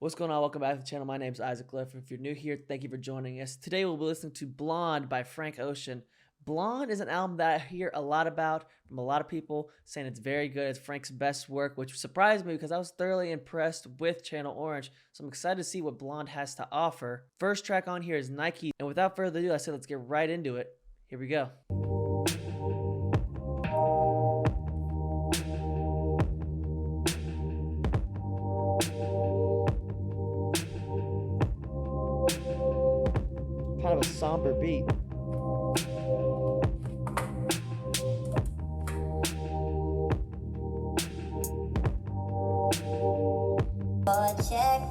What's going on? Welcome back to the channel. My name is Isaac Leffler. If you're new here, thank you for joining us. Today we'll be listening to Blonde by Frank Ocean. Blonde is an album that I hear a lot about from a lot of people saying it's very good. It's Frank's best work, which surprised me because I was thoroughly impressed with Channel Orange. So I'm excited to see what Blonde has to offer. First track on here is Nike. And without further ado, I said let's get right into it. Here we go. Kind of a somber beat. Check,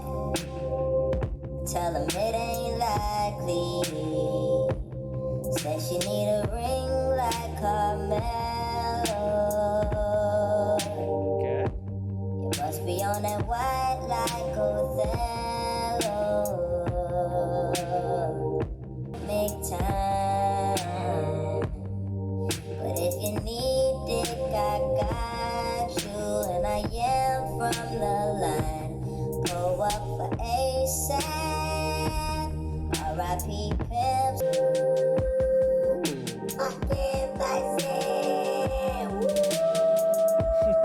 tell him it ain't likely. Said she need a ring like Carmelo. Okay. You must be on that white like Othello. Make time, but if you need dick, I got you, and I am from the line. Go up for ASAP, R.I.P. Pimps. I can't like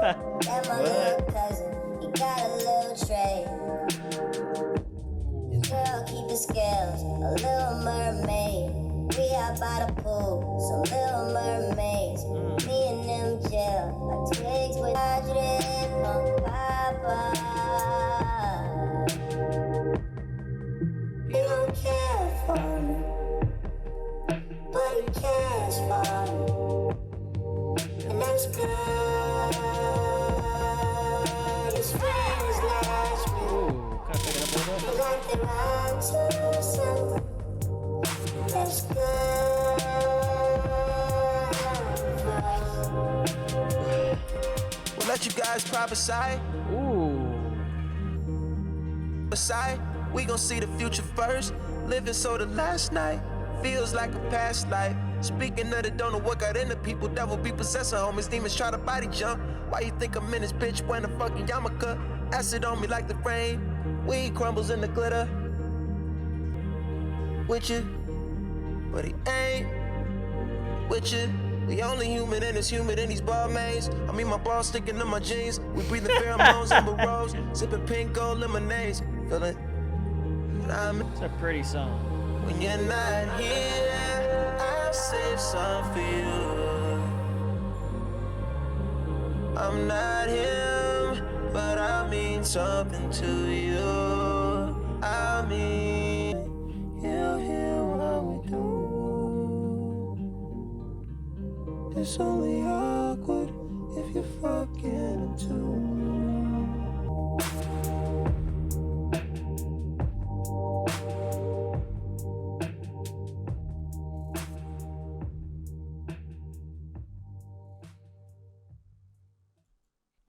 that my little cousin, he got a little tray. Girl, keep the scales, a little mermaid. We out by the pool, some little mermaids. Me and them gel, like twigs with hydrogen from Papa. He don't care for me, but he cares for me, and that's good. His friends last me. Ooh, kind of picking up a little bit. Like they run to something that's good for us. We'll let you guys prophesy. Ooh. Aside, we gon' see the future first. Living so the last night feels like a past life. Speaking of the don't know what got into people, devil be possessing homies, demons try to body jump. Why you think I'm in this bitch wearing a fucking yarmulke? Acid on me like the rain, weed crumbles in the glitter. With you, but he ain't with you. We only human and it's humid in these Balmains. I mean my balls sticking to my jeans. We breathing pheromones and barrows, sipping pink gold lemonades. Feel it? It's a pretty song. When you're not here, I'll save some for you. I'm not him, but I mean something to you. I mean, you'll hear what we do. It's only awkward if you're fucking into.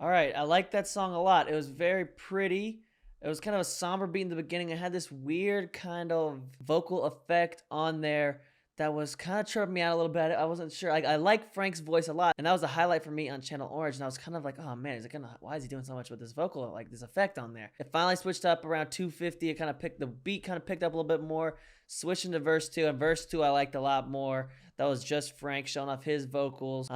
All right, I like that song a lot. It was very pretty. It was kind of a somber beat in the beginning. It had this weird kind of vocal effect on there that was kind of tripping me out a little bit. I wasn't sure. I like Frank's voice a lot, and that was a highlight for me on Channel Orange. And I was kind of like, oh man, why is he doing so much with this vocal, like this effect on there? It finally switched up around 250. It kind of the beat kind of picked up a little bit more. Switching to verse 2, and verse 2 I liked a lot more. That was just Frank showing off his vocals.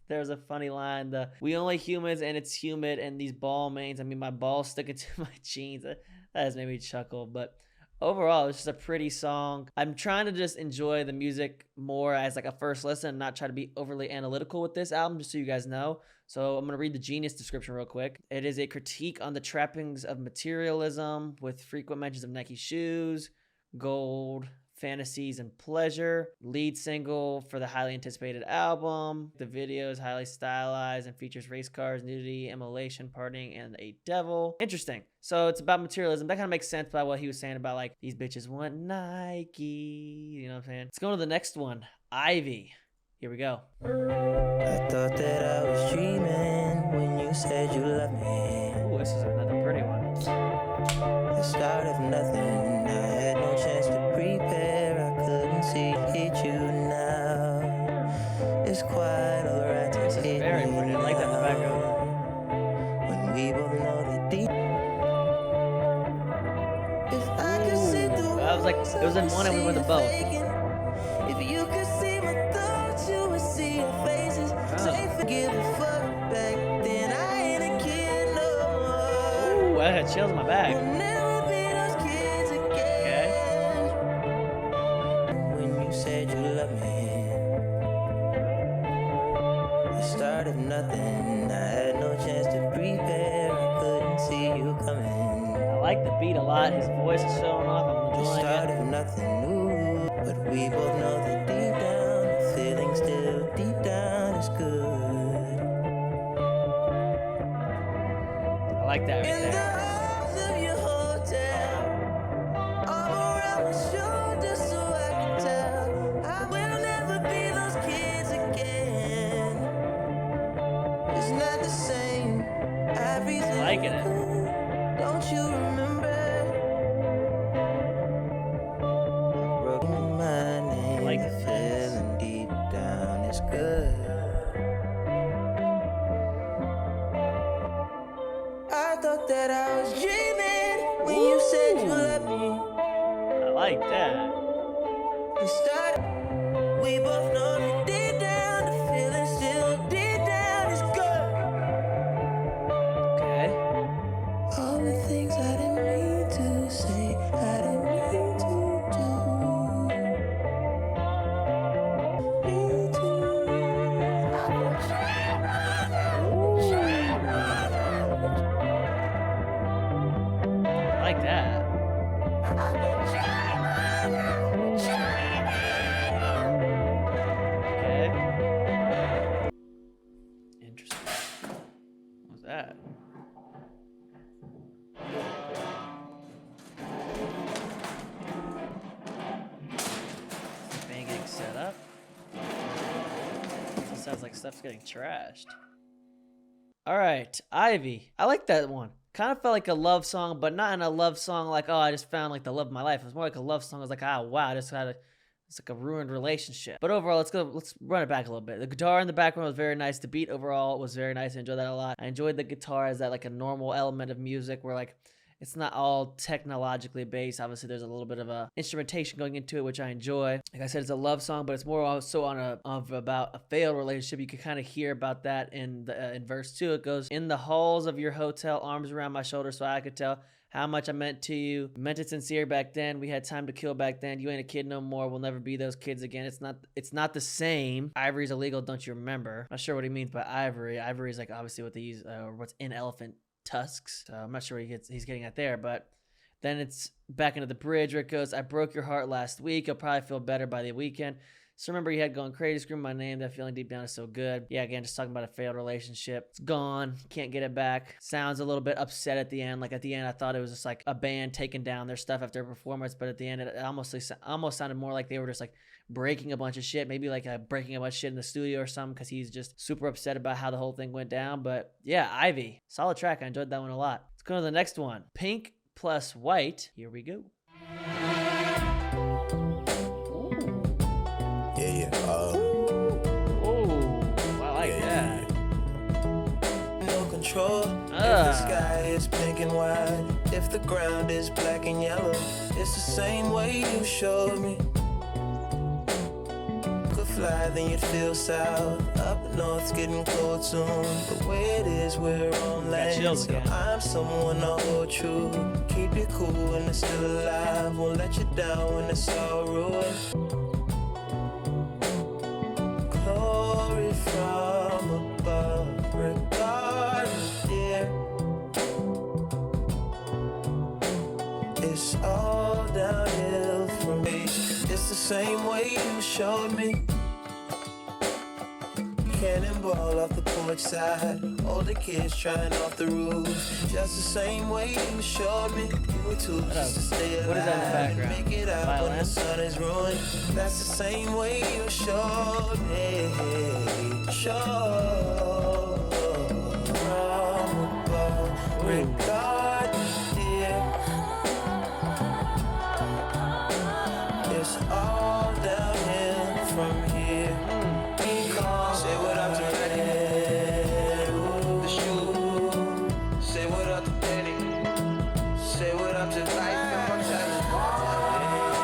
There's a funny line, we only humans and it's humid and these ball mains. I mean, my balls sticking to my jeans. That has made me chuckle, but overall, it's just a pretty song. I'm trying to just enjoy the music more as like a first listen and not try to be overly analytical with this album, just so you guys know. So I'm going to read the Genius description real quick. It is a critique on the trappings of materialism with frequent mentions of Nike shoes, gold, fantasies, and pleasure. Lead single for the highly anticipated album. The video is highly stylized and features race cars, nudity, immolation, partying, and a devil. Interesting. So it's about materialism. That kind of makes sense by what he was saying about like these bitches want Nike. You know what I'm saying? Let's go to the next one. Ivy. Here we go. I thought that I was dreaming when you said you loved me. Ooh, this is another pretty one. The start of nothing. I had no chance to prepare. I couldn't see you now. It's quite alright to hit Very me pretty. I like that in the background. when we both know that deep. was like, it was in one and we went to both. If you could see my thoughts, you would see your faces. Say forgive a fuck back then. I ain't a kid no more. Ooh, I had chills in my back. We'll never be those kids again. When you said you loved me, the start of nothing. I had no chance to prepare. I couldn't see you coming. I like the beat a lot. His voice is showing off. I'm The enjoying start it. of nothing new, but we both know that deep down, the feeling still deep down is good. I like that right In the there. halls of your hotel, arm around my shoulder so I can tell I will never be those kids again. It's not the same. Everything Liking it. don't you remember? Broken my name, like the the feeling deep down is good. I thought that I was dreaming when you said you loved me. I like that. We started, we both know that deep down the feeling still deep down is good. Okay. All the things I didn't mean to say, I didn't mean to do. Mean to. I like that. Okay. Interesting. What was that? Band getting set up. It sounds like stuff's getting trashed. Alright, Ivy. I like that one. Kind of felt like a love song, but not in a love song like, oh, I just found like the love of my life. It was more like a love song. I was like, ah, wow, I just had it's like a ruined relationship. But overall, let's run it back a little bit. The guitar in the background was very nice. The beat overall was very nice. I enjoyed that a lot. I enjoyed the guitar as that like a normal element of music where like it's not all technologically based. Obviously, there's a little bit of a instrumentation going into it, which I enjoy. Like I said, it's a love song, but it's more also about a failed relationship. You can kind of hear about that in verse 2. It goes, "In the halls of your hotel, arms around my shoulder, so I could tell how much I meant to you. Meant it sincere back then. We had time to kill back then. You ain't a kid no more. We'll never be those kids again. It's not the same. Ivory's illegal. Don't you remember?" Not sure what he means by ivory. Ivory is like obviously what they use, or what's in elephant tusks. So I'm not sure what he's getting at there, but then it's back into the bridge where it goes, "I broke your heart last week. You'll probably feel better by the weekend. So remember you had going crazy, screaming my name. That feeling deep down is so good." Yeah, again, just talking about a failed relationship. It's gone. Can't get it back. Sounds a little bit upset at the end. Like at the end, I thought it was just like a band taking down their stuff after a performance, but at the end, it almost sounded more like they were just like breaking a bunch of shit. Maybe like breaking a bunch of shit in the studio or something, because he's just super upset about how the whole thing went down. But yeah, Ivy, solid track. I enjoyed that one a lot. Let's go to the next one. Pink plus White. Here we go. Oh, I like that. No control. If the sky is pink and white, if the ground is black and yellow, it's the same way you showed me. Could fly, then you'd feel south. Up north's getting cold soon. The way it is, we're on land. chills So again. I'm someone to hold true. Keep you cool when it's still alive. Won't let you down when it's all ruined. Glory from above, regardless, dear. It's all downhill from me. It's the same way you showed me. Cannonball off the porch side, older kids trying off the roof. Just the same way you showed me. You were too just to stay alive. What is that in the background? And make it out when Violin? the sun is ruined. That's the same way you showed me. Show from above, regardless, dear. It's all downhill from here. Say what up to Reddit, the shoe. Say what up to Penny. Say what up to life and mortality.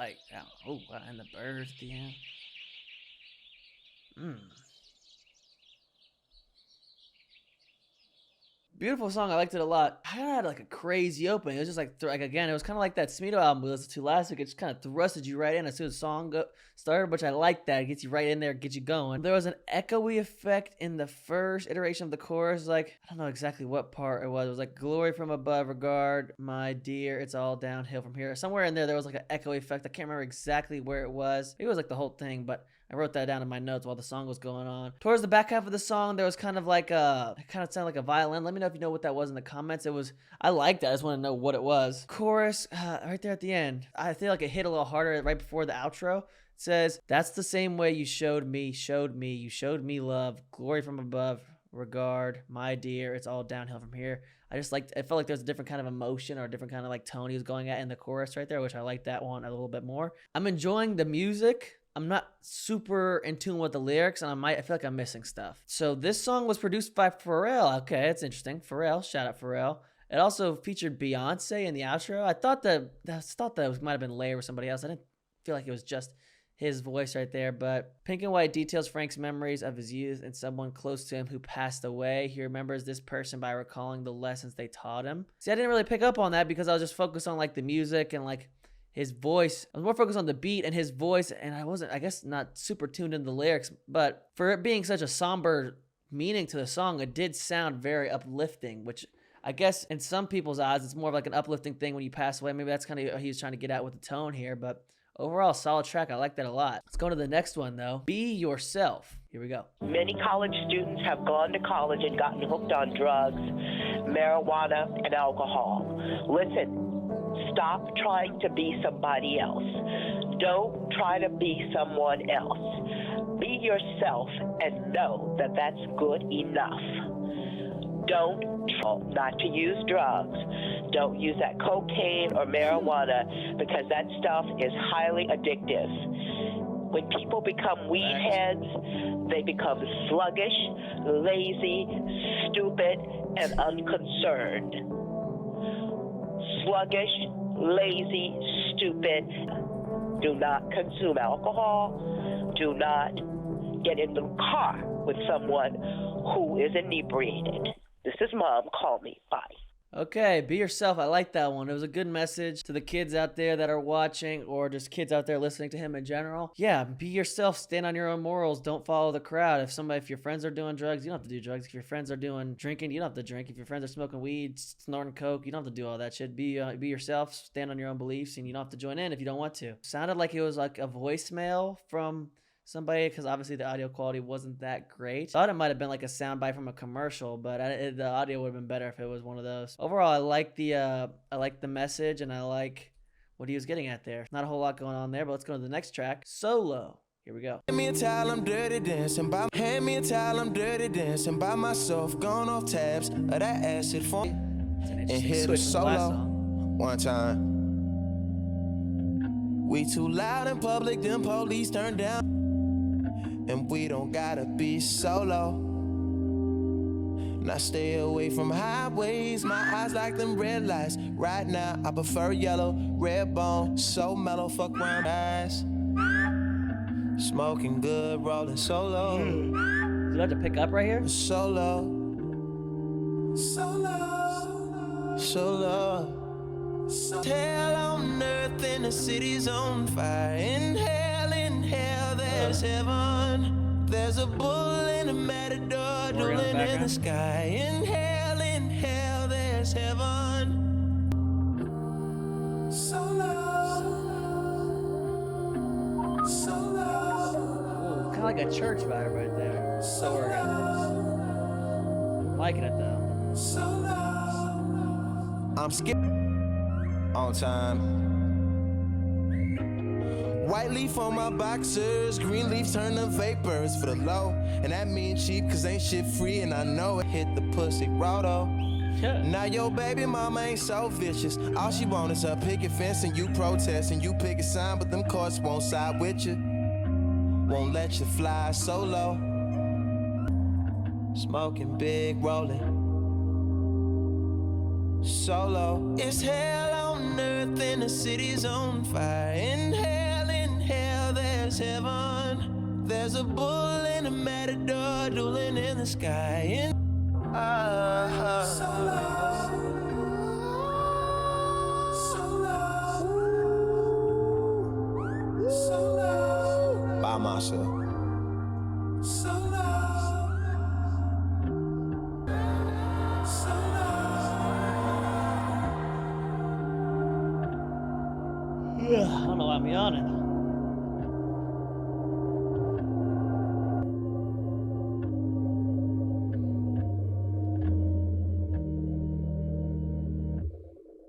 like, oh, wow, and the birds at the end. Beautiful song. I liked it a lot. I had like a crazy opening. It was just like again, it was kind of like that Smeeto album we listened to last week. It just kind of thrusted you right in as soon as the song started, which I like that. It gets you right in there, gets you going. There was an echoey effect in the first iteration of the chorus. Like, I don't know exactly what part it was. It was like, glory from above, regard, my dear, it's all downhill from here. Somewhere in there was like an echoey effect. I can't remember exactly where it was. Maybe it was like the whole thing, but I wrote that down in my notes while the song was going on. Towards the back half of the song, there was kind of like it kind of sounded like a violin. Let me know if you know what that was in the comments. I liked that. I just want to know what it was. Chorus, right there at the end. I feel like it hit a little harder right before the outro. It says, that's the same way you showed me, you showed me love, glory from above, regard, my dear, it's all downhill from here. I felt like there's a different kind of emotion or a different kind of like tone he was going at in the chorus right there, which I like that one a little bit more. I'm enjoying the music. I'm not super in tune with the lyrics, and I feel like I'm missing stuff. So this song was produced by Pharrell. Okay, that's interesting. Pharrell, shout out Pharrell. It also featured Beyonce in the outro. I thought that might have been Lay or somebody else. I didn't feel like it was just his voice right there, but Pink and White details Frank's memories of his youth and someone close to him who passed away. He remembers this person by recalling the lessons they taught him. See, I didn't really pick up on that because I was just focused on like the music and like his voice. I was more focused on the beat and his voice, and I wasn't, I guess, not super tuned into the lyrics, but for it being such a somber meaning to the song, it did sound very uplifting, which I guess in some people's eyes, it's more of like an uplifting thing when you pass away. Maybe that's kind of what he was trying to get at with the tone here, but overall, solid track. I like that a lot. Let's go to the next one, though. Be Yourself. Here we go. Many college students have gone to college and gotten hooked on drugs, marijuana, and alcohol. Listen. Stop trying to be somebody else. Don't try to be someone else. Be yourself and know that that's good enough. Don't try not to use drugs. Don't use that cocaine or marijuana because that stuff is highly addictive. When people become weed heads, they become sluggish, lazy, stupid, and unconcerned. Sluggish, lazy, stupid. Do not consume alcohol. Do not get in the car with someone who is inebriated. This is Mom. Call me. Bye. Okay, be yourself. I like that one. It was a good message to the kids out there that are watching or just kids out there listening to him in general. Yeah, be yourself. Stand on your own morals. Don't follow the crowd. If your friends are doing drugs, you don't have to do drugs. If your friends are doing drinking, you don't have to drink. If your friends are smoking weed, snorting coke, you don't have to do all that shit. Be yourself. Stand on your own beliefs, and you don't have to join in if you don't want to. Sounded like it was like a voicemail from somebody, because obviously the audio quality wasn't that great. Thought it might have been like a soundbite from a commercial, but the audio would have been better if it was one of those. Overall, I like the message, and I like what he was getting at there. Not a whole lot going on there, but let's go to the next track, Solo. Here we go. Hand me a towel, I'm dirty dancing by. Hand me a towel, I'm dirty dancing by myself. Gone off tabs of that acid for me. And hit a solo one time. We too loud in public, them police turn down. And we don't gotta be solo. Now stay away from highways. My eyes like them red lights. Right now I prefer yellow, red bone, so mellow. Fuck round eyes. Smoking good, rolling solo. Do you have to pick up right here? Solo. Hell on earth and the city's on fire. In hell, there's heaven. There's a bull and a matador dueling in the sky. In hell, there's heaven. Ooh, kind of like a church vibe right there. Liking it though. I'm skipping on time. White leaf on my boxers, green leaf turn to vapors for the low. And that mean cheap, cause ain't shit free, and I know it. Hit the pussy raw though. Now your baby mama ain't so vicious. All she want is a picket fence and you protest and you pick a sign, but them courts won't side with you. Won't let you fly solo. Smoking big, rolling solo. It's hell on earth and the city's on fire. In hell that's heaven. There's a bull and a matador dueling in the sky. By myself. I don't know why I'm yawning.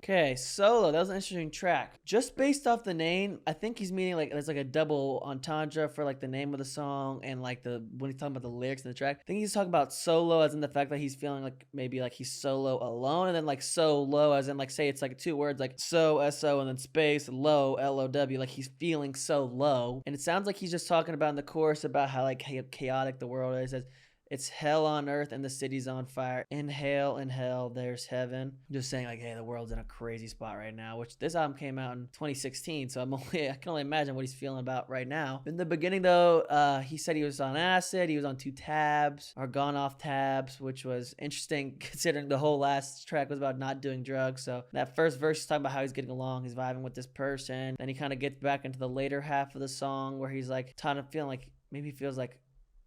Okay, Solo. That was an interesting track. Just based off the name, I think he's meaning like there's like a double entendre for like the name of the song and like when he's talking about the lyrics in the track. I think he's talking about solo as in the fact that he's feeling like maybe like he's solo alone, and then like so low as in like say it's like two words like so S-O and then space low L-O-W, like he's feeling so low. And it sounds like he's just talking about in the chorus about how like chaotic the world is. It says, it's hell on earth and the city's on fire. In hell, there's heaven. Just saying like, hey, the world's in a crazy spot right now, which this album came out in 2016. So I can only imagine what he's feeling about right now. In the beginning though, he said he was on acid. He was on 2 tabs or gone off tabs, which was interesting considering the whole last track was about not doing drugs. So that first verse is talking about how he's getting along. He's vibing with this person. Then he kind of gets back into the later half of the song where he's like kind of feeling like maybe he feels like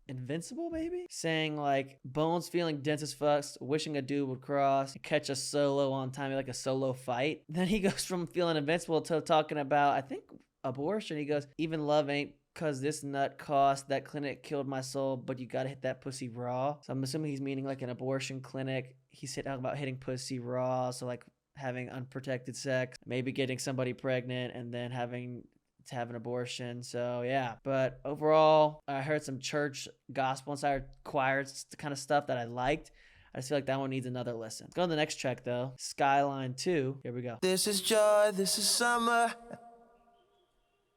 invincible, maybe saying like bones feeling dense as fuck, wishing a dude would cross, catch a solo on time, like a solo fight. Then he goes from feeling invincible to talking about I think abortion. He goes, even love ain't cause this nut cost, that clinic killed my soul, but you gotta hit that pussy raw. So I'm assuming he's meaning like an abortion clinic. He's talking about hitting pussy raw, so like having unprotected sex, maybe getting somebody pregnant and then having to have an abortion. So yeah, but overall I heard some church gospel inspired choir kind of stuff that I liked. I just feel like that one needs another listen. Let's go to the next track though. Skyline To. Here we go. This is joy, this is summer.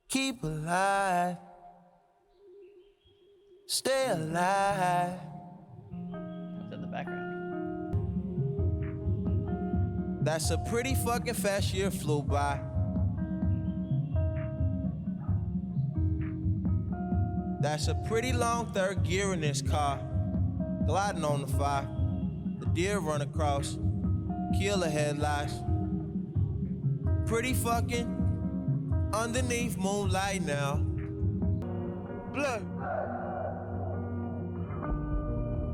Keep alive. Stay alive. What's in the background? That's a pretty fucking fast year flew by. That's a pretty long third gear in this car. Gliding on the fire. The deer run across. Killer headlights. Pretty fucking underneath moonlight now. Blur.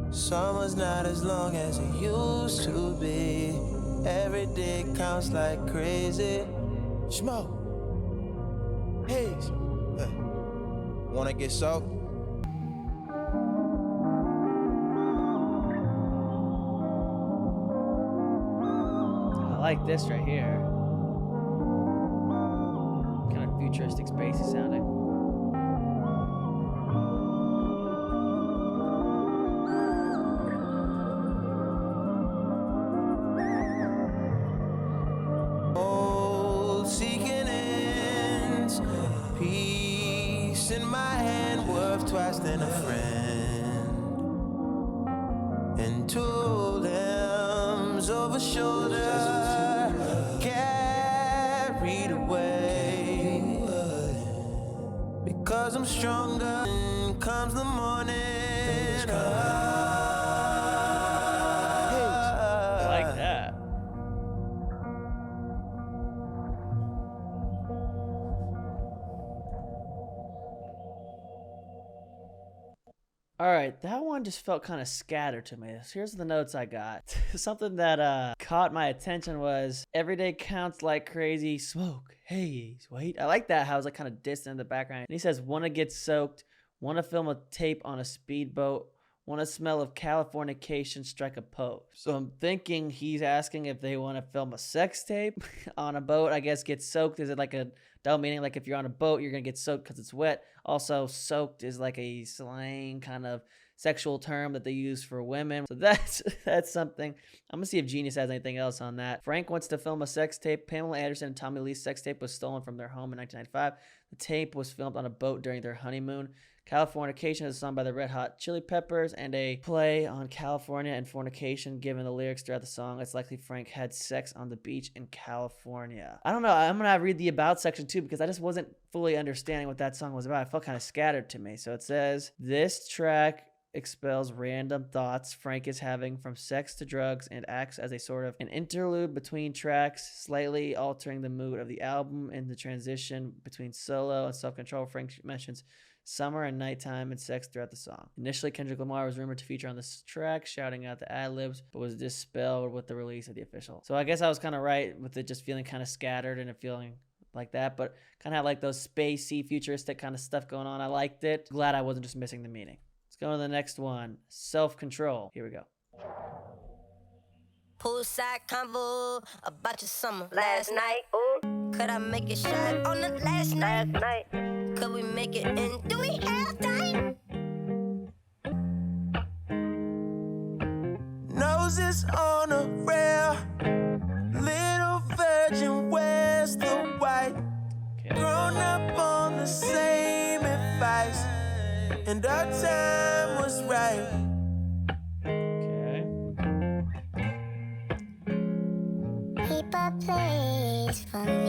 Summer's not as long as it used to be. Every day counts like crazy. Smoke. Haze. Wanna get soaked? I like this right here. Kind of futuristic, spacey sounding. Oh, seeking ends, peace in my hand, worth twice than a friend. And 2 limbs over shoulder, carried away. Because I'm stronger, comes the morning. I like that. All right, that one just felt kind of scattered to me. So here's the notes I got. Something that caught my attention was every day counts like crazy, smoke, haze, wait. I like that, how it's like kind of distant in the background. And he says, wanna get soaked, wanna film a tape on a speedboat, wanna smell of Californication, strike a pose. So I'm thinking he's asking if they wanna film a sex tape on a boat. I guess get soaked, is it like a double meaning? Like if you're on a boat, you're gonna get soaked because it's wet. Also, soaked is like a slang kind of sexual term that they use for women. So that's something. I'm gonna see if Genius has anything else on that. Frank wants to film a sex tape. Pamela Anderson and Tommy Lee's sex tape was stolen from their home in 1995. The tape was filmed on a boat during their honeymoon. Californication is a song by the Red Hot Chili Peppers and a play on California and fornication. Given the lyrics throughout the song, it's likely Frank had sex on the beach in California. I don't know. I'm going to read the about section too because I just wasn't fully understanding what that song was about. It felt kind of scattered to me. So it says, this track expels random thoughts Frank is having from sex to drugs and acts as a sort of an interlude between tracks, slightly altering the mood of the album. In the transition between solo and self-control, Frank mentions summer and nighttime and sex throughout the song. Initially, Kendrick Lamar was rumored to feature on this track, shouting out the ad-libs, but was dispelled with the release of the official. So I guess I was kind of right with it just feeling kind of scattered and it feeling like that, but kind of had like those spacey, futuristic kind of stuff going on. I liked it. Glad I wasn't just missing the meaning. Let's go to the next one. Self-control. Here we go. Poolside convo about your summer. Last night, ooh. Could I make a shot on the last night? Could we make it in? Do we have time? Noses on a rail, little virgin wears the white. Grown up on the same advice, and our time was right. Okay. Keep a place for me.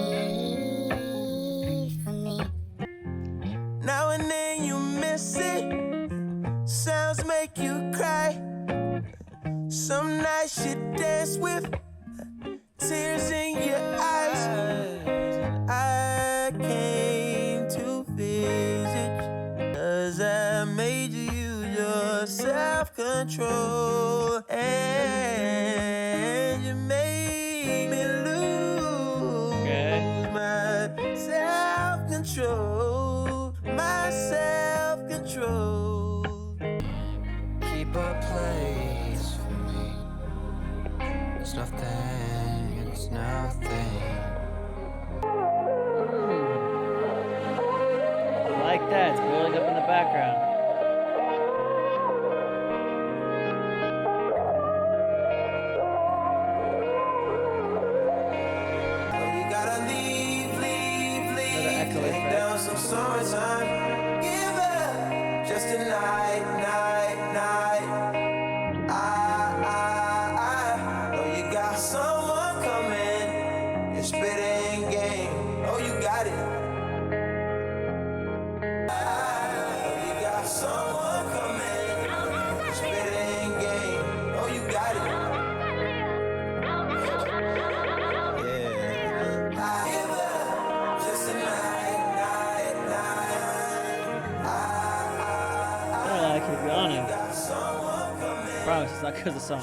Now and then you miss it. Sounds make you cry. Some nights you dance with tears in your eyes. I came to visit you 'cause I made you use your self-control, and you made me lose my self-control. My self-control. Keep a place for me. It's nothing, it's nothing. I like that. It's building up in the background. You gotta leave. Another echo Lay effect. down some summertime. Give up just a night. I know you got someone coming. You're spitting game. Oh, you got it. I know you got someone coming. You're spitting game. Oh, you got it. Just a night. I could be on him. Promise it's not because of the song.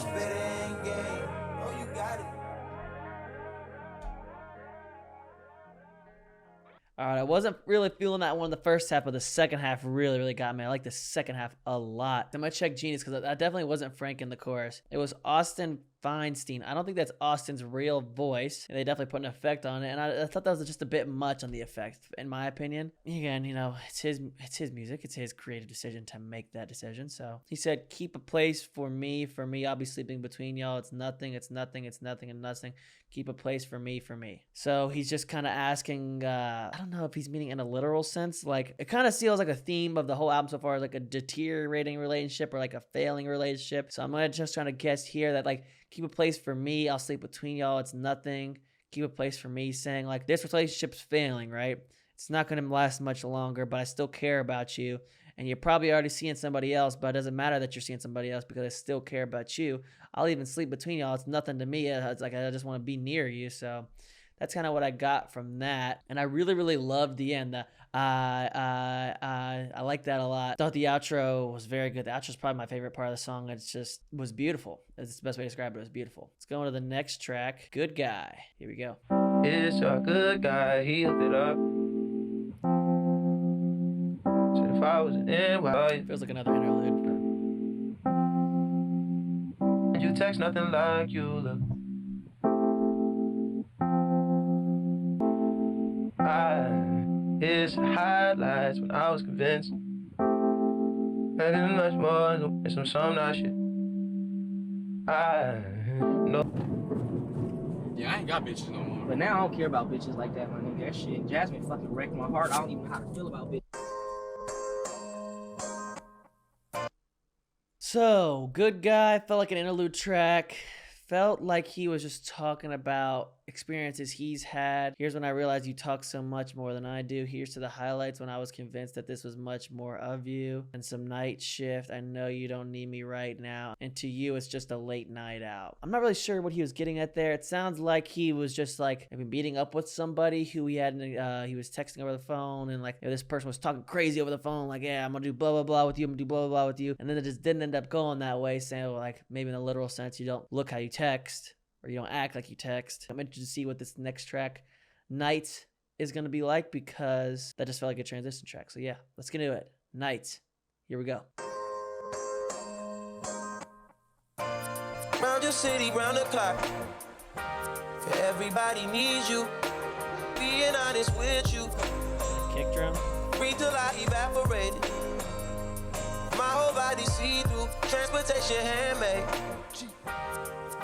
All right, I wasn't really feeling that one in the first half, but the second half really got me. I like the second half a lot. I'm gonna check Genius because that definitely wasn't Frank in the chorus. It was Austin Feinstein. I don't think that's Austin's real voice. And they definitely put an effect on it, and I thought that was just a bit much on the effect, in my opinion. Again, you know, it's his music. It's his creative decision to make that decision. So he said, "Keep a place for me. I'll be sleeping between y'all. It's nothing, and nothing. Keep a place for me. So he's just kind of asking, I don't know if he's meaning in a literal sense. Like, it kind of feels like a theme of the whole album so far, like a deteriorating relationship or like a failing relationship. So I'm just trying to guess here that, like, keep a place for me. I'll sleep between y'all. It's nothing. Keep a place for me. Saying, like, this relationship's failing, right? It's not going to last much longer, but I still care about you. And you're probably already seeing somebody else, but it doesn't matter that you're seeing somebody else because I still care about you. I'll even sleep between y'all. It's nothing to me. It's like I just want to be near you. So that's kind of what I got from that. And I really loved the end. I like that a lot. Thought the outro was very good. The outro is probably my favorite part of the song. It just was beautiful. It's the best way to describe it. It was beautiful. Let's go on to the next track. Good Guy. Here we go. It's a good guy, he hooked it up. Said if I was in, well, Feels like another interlude. you text nothing like you look. His highlights when I was convinced. Nothing much more than some nice shit. I know. Yeah, I ain't got bitches no more. But now I don't care about bitches like that, my nigga. That shit, Jasmine fucking wrecked my heart. I don't even know how to feel about bitches. So, Good Guy felt like an interlude track. Felt like he was just talking about experiences he's had. Here's when I realized you talk so much more than I do. Here's to the highlights when I was convinced that this was much more of you. And some night shift. I know you don't need me right now. And to you, it's just a late night out. I'm not really sure what he was getting at there. It sounds like he was just like maybe meeting up with somebody who he had, he was texting over the phone, and like this person was talking crazy over the phone, like, yeah, I'm gonna do blah, blah, blah with you. I'm gonna do blah, blah, blah with you. And then it just didn't end up going that way, saying like maybe in the literal sense, you don't look how you text, or you don't act like you text. I'm interested to see what this next track, Night, is going to be like, because that just felt like a transition track. So yeah, let's get into it. Night. Here we go. Round your city, round the clock. Everybody needs you. Being honest with you. Kick drum. Free till I evaporate. My whole body see through. Transportation handmade.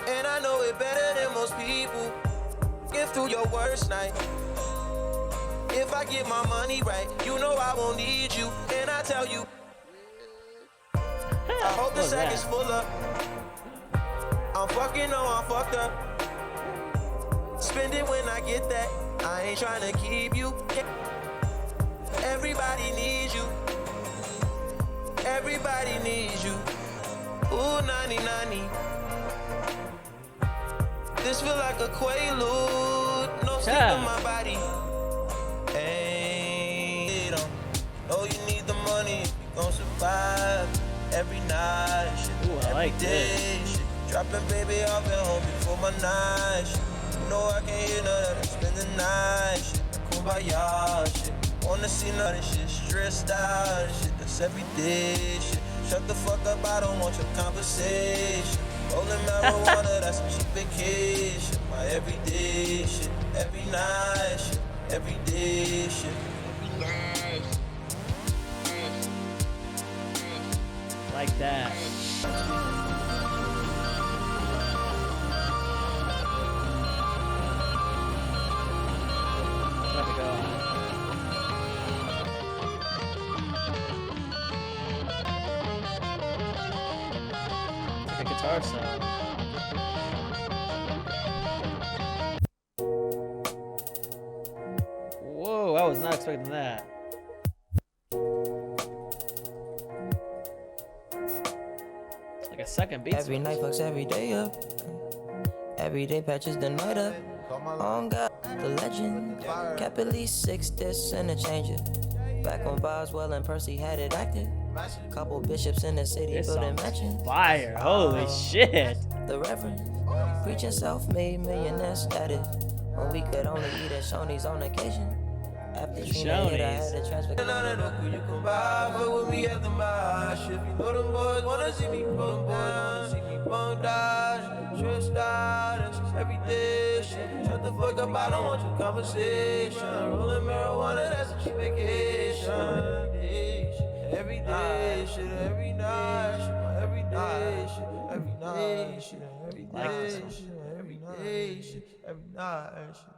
And I know it better than most people. Get through your worst night. If I get my money right, you know I won't need you. And I tell you, I hope the sack is full up. I'm fucking, no, I'm fucked up. Spend it when I get that. I ain't trying to keep you. Everybody needs you. Everybody needs you. Ooh, 90-90. This feel like a quaalude, no sleep in my body. Ain't oh, you need the money if you gon' survive every night. Shit. Ooh, I like day, this. Shit. Dropping baby off at home before my night. Shit. You know I can't hear none of that. Spend the night. Shit. Kumbaya. Shit. Wanna see none of shit. Stressed out. Shit. That's every day. Shit. Shut the fuck up. I don't want your conversation. Rolling marijuana, that's some cheap vacation. My everyday shit, every night shit, everyday shit. Like that. Let me go. Like a guitar solo. Whoa, I was not expecting that. It's like a second beat. Every night fucks every day up. Every day patches the night up. On God, the legend. Kept at least 6 discs and a changer. Back on Boswell and Percy had it active. Couple bishops in the city This building song's mansions. fire. Holy shit. The Reverend preaching self-made millionaire status. When we could only eat at Shoney's on occasion. After Trina hit, I had to transfer. None of the cool you can buy, but with me at the mosh. If you know them boys wanna see me bum down, see me bum down, stressed out, that's just everyday shit. Shut the fuck up, I don't want your conversation. Rolling marijuana, that's a cheap vacation. Every day shit, every night shit, every day shit, every night shit, every day shit, every day shit, every night shit.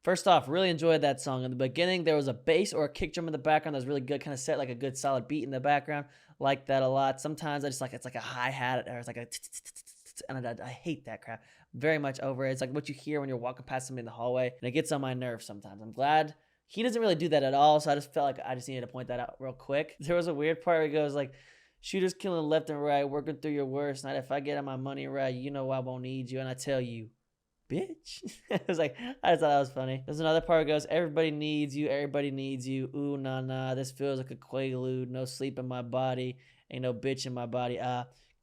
First off, really enjoyed that song. In the beginning, there was a bass or a kick drum in the background that was really good, kind of set like a good solid beat in the background. Like that a lot. Sometimes I just like, it's like a hi-hat or it's like a and I hate that crap. Very much over it. It's like what you hear when you're walking past somebody in the hallway, and it gets on my nerves sometimes. I'm glad he doesn't really do that at all, so I just felt like I just needed to point that out real quick. There was a weird part where he goes like, shooters killing left and right, working through your worst night. If I get my money right, you know I won't need you. And I tell you, bitch. It was like, I just thought that was funny. There's another part where it goes, everybody needs you, everybody needs you. Ooh, nah, this feels like a quaalude. No sleep in my body, ain't no bitch in my body.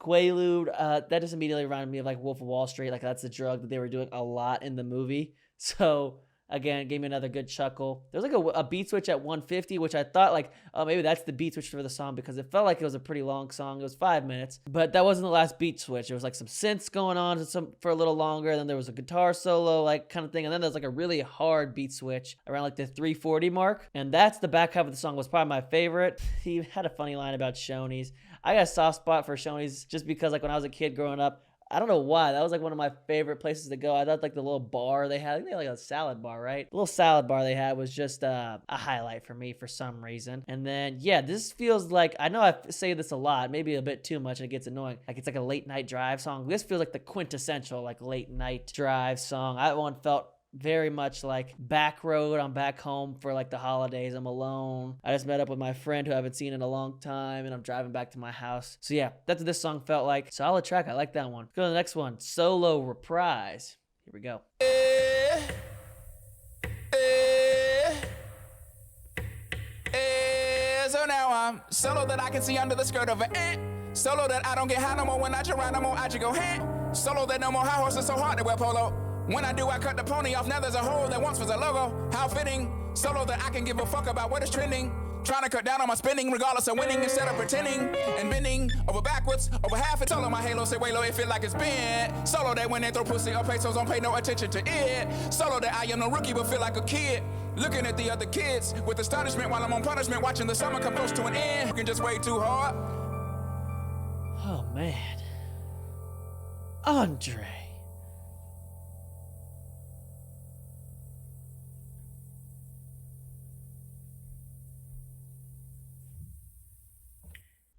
Quaalude, that just immediately reminded me of like Wolf of Wall Street. Like that's a drug that they were doing a lot in the movie. So again, it gave me another good chuckle. There was like a beat switch at 150, which I thought like, oh, maybe that's the beat switch for the song, because it felt like it was a pretty long song. It was 5 minutes, but that wasn't the last beat switch. There was like some synths going on for a little longer. Then there was a guitar solo like kind of thing. And then there's like a really hard beat switch around like the 340 mark. And that's the back half of the song was probably my favorite. He had a funny line about Shoney's. I got a soft spot for Shoney's just because like when I was a kid growing up, I don't know why. That was like one of my favorite places to go. I thought like the little bar they had, I think they had like a salad bar, right? The little salad bar they had was just a highlight for me for some reason. And then, yeah, this feels like, I know I say this a lot, maybe a bit too much and it gets annoying. Like it's like a late night drive song. This feels like the quintessential like late night drive song. That one felt very much like back road. I'm back home for like the holidays. I'm alone. I just met up with my friend who I haven't seen in a long time and I'm driving back to my house. So yeah, that's what this song felt like. Solid track. I like that one. Let's go to the next one. Solo Reprise. Here we go. So now I'm solo that I can see under the skirt of an ant. Solo that I don't get high no more when I turn around no more. I just go hand. Solo that no more high horses so hard to wear polo. When I do, I cut the pony off. Now there's a hole that once was a logo. How fitting. Solo that I can give a fuck about what is trending. Trying to cut down on my spending regardless of winning instead of pretending and bending over backwards over half it. Solo my halo say way low, it feel like it's bent. Solo that when they throw pussy or pesos, don't pay no attention to it. Solo that I am no rookie but feel like a kid. Looking at the other kids with astonishment while I'm on punishment, watching the summer come close to an end. Working just way too hard. Oh man. Andre.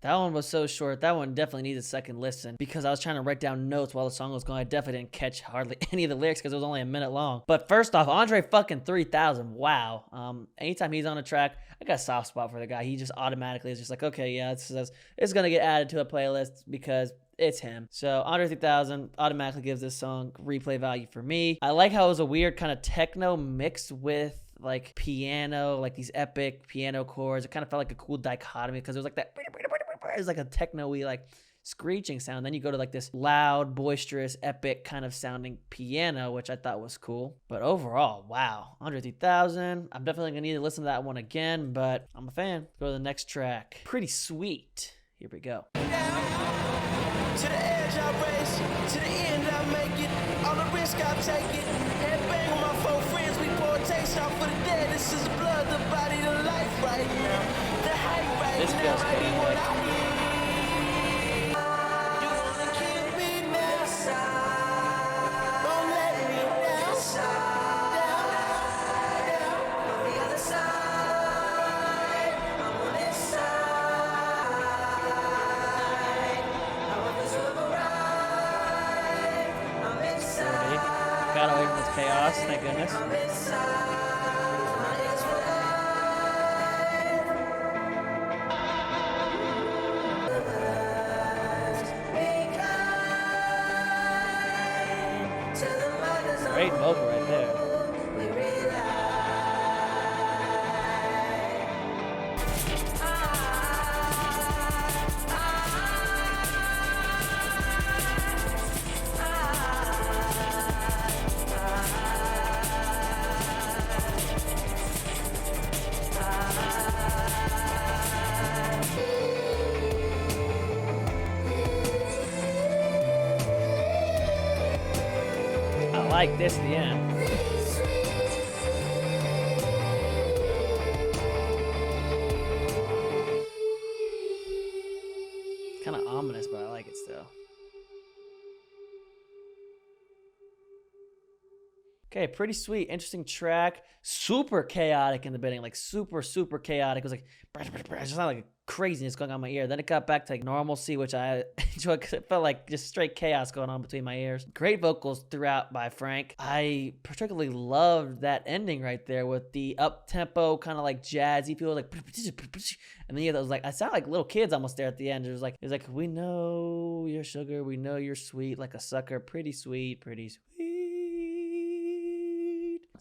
That one was so short. That one definitely needs a second listen because I was trying to write down notes while the song was going. I definitely didn't catch hardly any of the lyrics because it was only a minute long. But first off, Andre fucking 3000. Wow. Anytime he's on a track, I got a soft spot for the guy. He just automatically is just like, okay, yeah, it's going to get added to a playlist because it's him. So Andre 3000 automatically gives this song replay value for me. I like how it was a weird kind of techno mixed with like piano, like these epic piano chords. It kind of felt like a cool dichotomy because it was like that. It was like a techno-y like screeching sound. Then you go to like this loud, boisterous, epic kind of sounding piano, which I thought was cool. But overall, wow, Andre 3000. I'm definitely gonna need to listen to that one again, but I'm a fan. Go to the next track. Pretty Sweet. Here we go. To the edge I race, to the end I make it. All the risk I take it. Head bang with my four friends, we pour a taste off for the dead. This is the blood, the body, the life right now. The hype right This now feels might be good. what I need. You wanna keep me now, don't let me down, down. On the other side, I'm on this side. I want this river ride, I'm inside. Got away from this chaos, thank goodness. I'm inside, my hands for Great vocal right there. I like this at the end. It's kind of ominous, but I like it still. Okay, Pretty Sweet, interesting track. Super chaotic in the beginning, like super chaotic. It was like, just not like craziness going on in my ear. Then it got back to like normalcy, which I enjoyed because it felt like just straight chaos going on between my ears. Great vocals throughout by Frank. I particularly loved that ending right there with the up tempo, kind of like jazzy feel, like, and then yeah, that was like, I sound like little kids almost there at the end. It was like, we know you're sugar, we know you're sweet, like a sucker, pretty sweet, pretty sweet.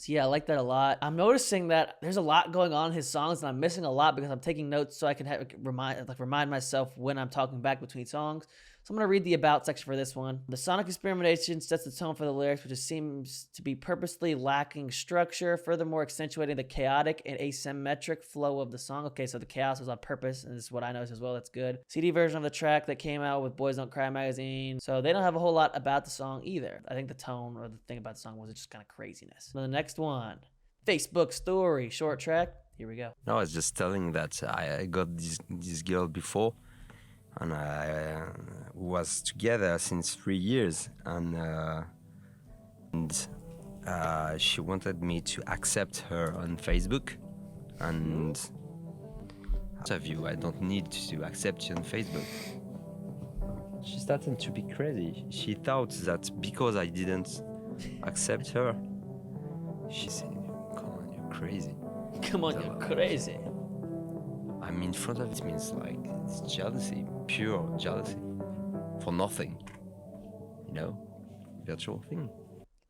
So yeah, I like that a lot. I'm noticing that there's a lot going on in his songs and I'm missing a lot because I'm taking notes so I can remind myself when I'm talking back between songs. So I'm going to read the about section for this one. The sonic experimentation sets the tone for the lyrics, which seems to be purposely lacking structure, furthermore accentuating the chaotic and asymmetric flow of the song. Okay, so the chaos was on purpose, and this is what I noticed as well. That's good. CD version of the track that came out with Boys Don't Cry magazine. So they don't have a whole lot about the song either. I think the tone or the thing about the song was just kind of craziness. So the next one, Facebook Story, short track. Here we go. No, I was just telling that I got this girl before. and I was together since 3 years, and she wanted me to accept her on Facebook, and I don't need to accept you on Facebook. She started to be crazy. She thought that because I didn't accept her, she said, "Come on, you're crazy." Come on, you're crazy. I'm in front of it means like it's jealousy, pure jealousy, for nothing. You know, virtual thing.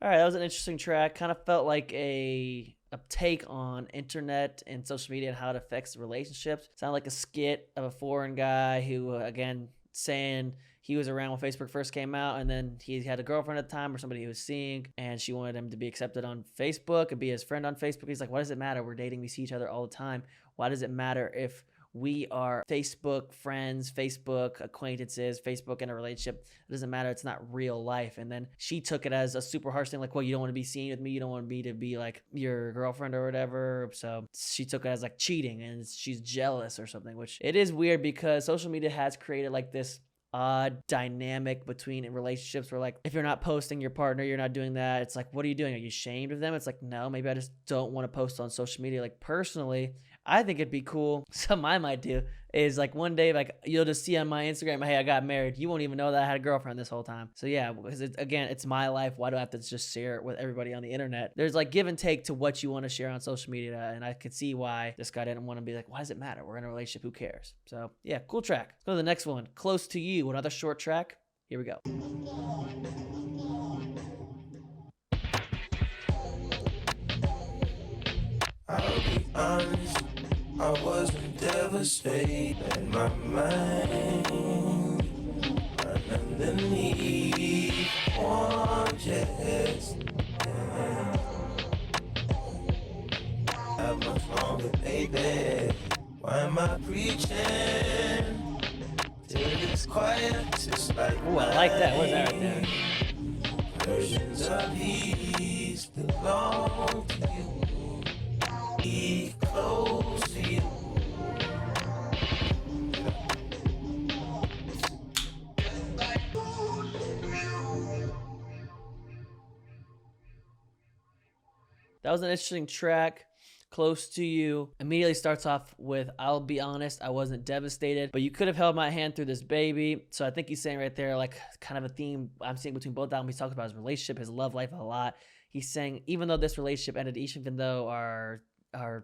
All right, that was an interesting track. Kind of felt like a take on internet and social media and how it affects relationships. Sounded like a skit of a foreign guy who, again, saying he was around when Facebook first came out, and then he had a girlfriend at the time or somebody he was seeing, and she wanted him to be accepted on Facebook and be his friend on Facebook. He's like, what does it matter? We're dating. We see each other all the time. Why does it matter if we are Facebook friends, Facebook acquaintances, Facebook in a relationship? It doesn't matter. It's not real life. And then she took it as a super harsh thing, like, well, you don't want to be seen with me. You don't want me to be like your girlfriend or whatever. So she took it as like cheating, and she's jealous or something, which it is weird because social media has created like this odd dynamic between relationships where, like, if you're not posting your partner, you're not doing that, it's like, what are you doing? Are you ashamed of them? It's like, no, maybe I just don't want to post on social media. Like, personally, I think it'd be cool. Something I might do is like one day, like, you'll just see on my Instagram, hey, I got married. You won't even know that I had a girlfriend this whole time. So yeah, because again, it's my life. Why do I have to just share it with everybody on the internet? There's like give and take to what you want to share on social media. And I could see why this guy didn't want to be like, why does it matter? We're in a relationship. Who cares? So yeah, cool track. Let's go to the next one. Close to You, another short track. Here we go. I'll be honest, I wasn't devastated in my mind. Underneath one chest, how much longer, baby? Why am I preaching till it's quiet? Just like Ooh, I like that. What's that right there? versions of these belong to you. Be close to you. That was an interesting track. Close to You immediately starts off with, I'll be honest, I wasn't devastated, but you could have held my hand through this, baby. So I think he's saying right there, like, kind of a theme I'm seeing between both albums. He talks about his relationship, his love life a lot. He's saying, even though this relationship ended, even though our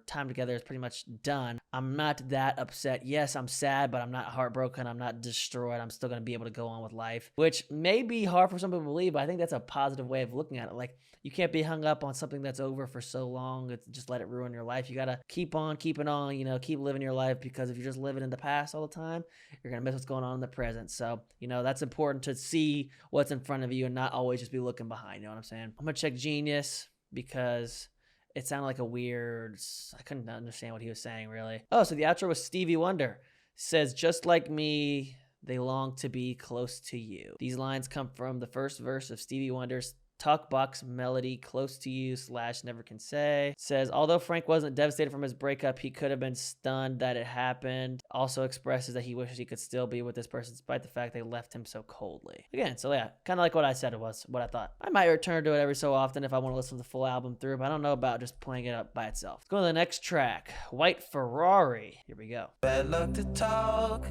time together is pretty much done, I'm not that upset. Yes, I'm sad, but I'm not heartbroken. I'm not destroyed. I'm still going to be able to go on with life, which may be hard for some people to believe, but I think that's a positive way of looking at it. Like, you can't be hung up on something that's over for so long. It's just let it ruin your life. You got to keep on keeping on, you know, keep living your life, because if you're just living in the past all the time, you're going to miss what's going on in the present. So, you know, that's important to see what's in front of you and not always just be looking behind. You know what I'm saying? I'm going to check Genius because it sounded like a weird, I couldn't understand what he was saying, really. Oh, so the outro was Stevie Wonder. Says, just like me, they long to be close to you. These lines come from the first verse of Stevie Wonder's Talk Box melody, Close to You / Never Can Say. Says, although Frank wasn't devastated from his breakup, he could have been stunned that it happened. Also expresses that he wishes he could still be with this person despite the fact they left him so coldly. Again, so yeah, kind of like what I said, it was what I thought. I might return to it every so often if I want to listen to the full album through, but I don't know about just playing it up by itself. Let's go to the next track, White Ferrari. Here we go. Bad luck to talk